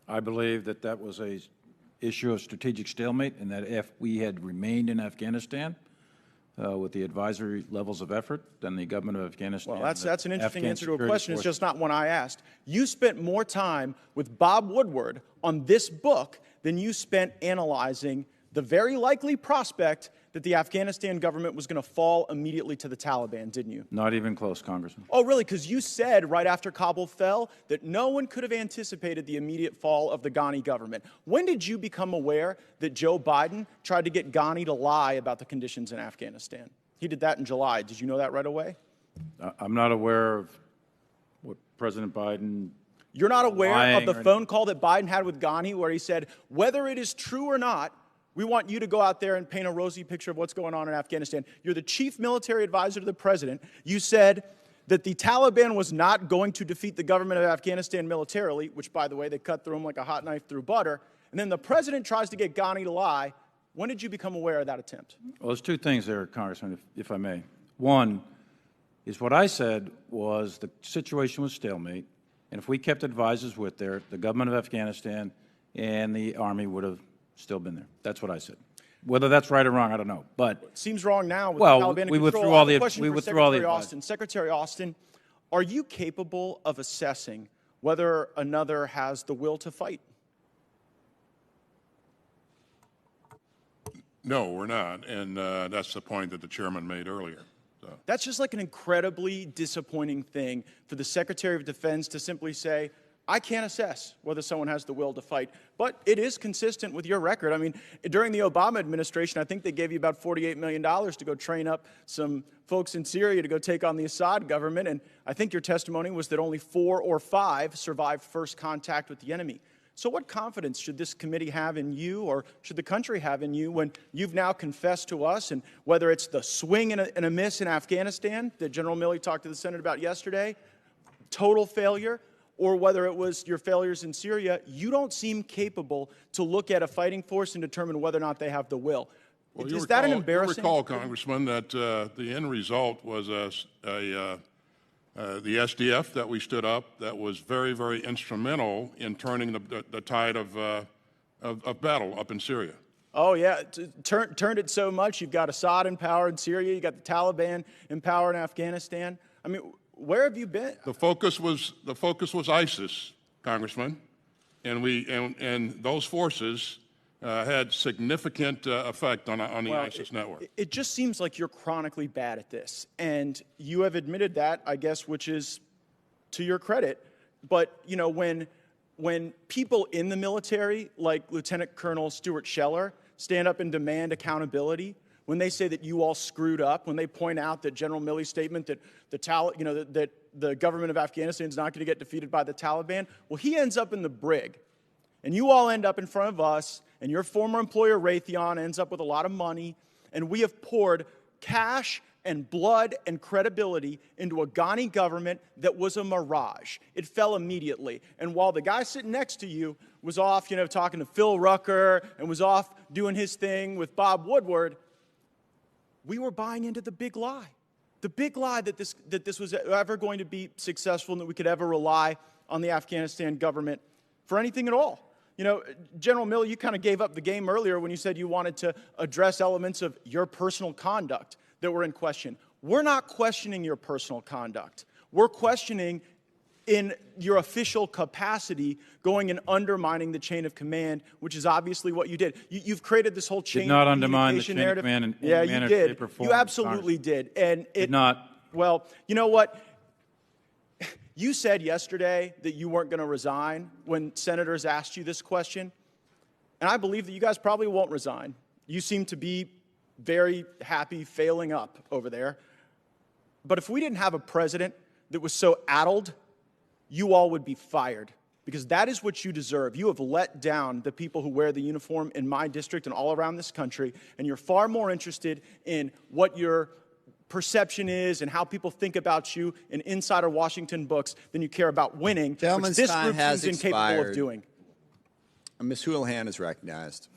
I believe that that was a issue of strategic stalemate, and that if we had remained in Afghanistan with the advisory levels of effort, then the government of Afghanistan. Well, that's an interesting Afghan answer to a security question. It's forces- just not one I asked. You spent more time with Bob Woodward on this book than you spent analyzing the very likely prospect that the Afghanistan government was going to fall immediately to the Taliban, didn't you? Not even close, Congressman. Oh, really? Because you said right after Kabul fell that no one could have anticipated the immediate fall of the Ghani government. When did you become aware that Joe Biden tried to get Ghani to lie about the conditions in Afghanistan? He did that in July. Did you know that right away? I'm not aware of what President Biden. You're not aware of the lying or- phone call that Biden had with Ghani where he said, whether it is true or not, we want you to go out there and paint a rosy picture of what's going on in Afghanistan. You're the chief military advisor to the president. You said that the Taliban was not going to defeat the government of Afghanistan militarily, which, by the way, they cut through them like a hot knife through butter. And then the president tries to get Ghani to lie. When did you become aware of that attempt? Well, there's two things there, Congressman, if I may. One is what I said was the situation was stalemate, and if we kept advisors with there, the government of Afghanistan and the Army would have still been there. That's what I said. Whether that's right or wrong, I don't know. But it seems wrong now with well, the Taliban in we control. withdrew I all have a the question we for withdrew all the Secretary advice. Austin. Secretary Austin, are you capable of assessing whether another has the will to fight? No, we're not, and that's the point that the chairman made earlier. So. That's just like an incredibly disappointing thing for the Secretary of Defense to simply say, I can't assess whether someone has the will to fight. But it is consistent with your record. I mean, during the Obama administration, I think they gave you about $48 million to go train up some folks in Syria to go take on the Assad government. And I think your testimony was that only 4 or 5 survived first contact with the enemy. So what confidence should this committee have in you, or should the country have in you, when you've now confessed to us, and whether it's the swing and a miss in Afghanistan that General Milley talked to the Senate about yesterday, total failure, or whether it was your failures in Syria, you don't seem capable to look at a fighting force and determine whether or not they have the will. Well, Is that an embarrassing? You recall, Congressman, that the end result was the SDF that we stood up that was very, very instrumental in turning the tide of battle up in Syria. Oh, yeah. Turned it so much. You've got Assad in power in Syria. You've got the Taliban in power in Afghanistan. I mean, where have you been? The focus was ISIS, Congressman, and those forces had significant effect on the ISIS network. It just seems like you're chronically bad at this, and you have admitted that, I guess, which is to your credit. But you know, when people in the military, like Lieutenant Colonel Stuart Scheller, stand up and demand accountability, when they say that you all screwed up, when they point out that General Milley's statement that that the government of Afghanistan is not going to get defeated by the Taliban, well, he ends up in the brig, and you all end up in front of us, and your former employer Raytheon ends up with a lot of money, and we have poured cash and blood and credibility into a Ghani government that was a mirage. It fell immediately. And while the guy sitting next to you was off, talking to Phil Rucker and was off doing his thing with Bob Woodward, we were buying into the big lie. The big lie that this was ever going to be successful and that we could ever rely on the Afghanistan government for anything at all. General Milley, you kind of gave up the game earlier when you said you wanted to address elements of your personal conduct that were in question. We're not questioning your personal conduct. We're questioning in your official capacity going and undermining the chain of command, which is obviously what you did. You've created this whole chain of communication narrative. Did not undermine the chain of command in yeah, any manner, you did. shape, or form. You absolutely did. And did not. Well, you know what? You said yesterday that you weren't going to resign when senators asked you this question. And I believe that you guys probably won't resign. You seem to be very happy failing up over there. But if we didn't have a president that was so addled, you all would be fired, because that is what you deserve. You have let down the people who wear the uniform in my district and all around this country, and you're far more interested in what your perception is and how people think about you in Insider Washington books than you care about winning, which this group seems incapable of doing. Ms. Houlihan is recognized.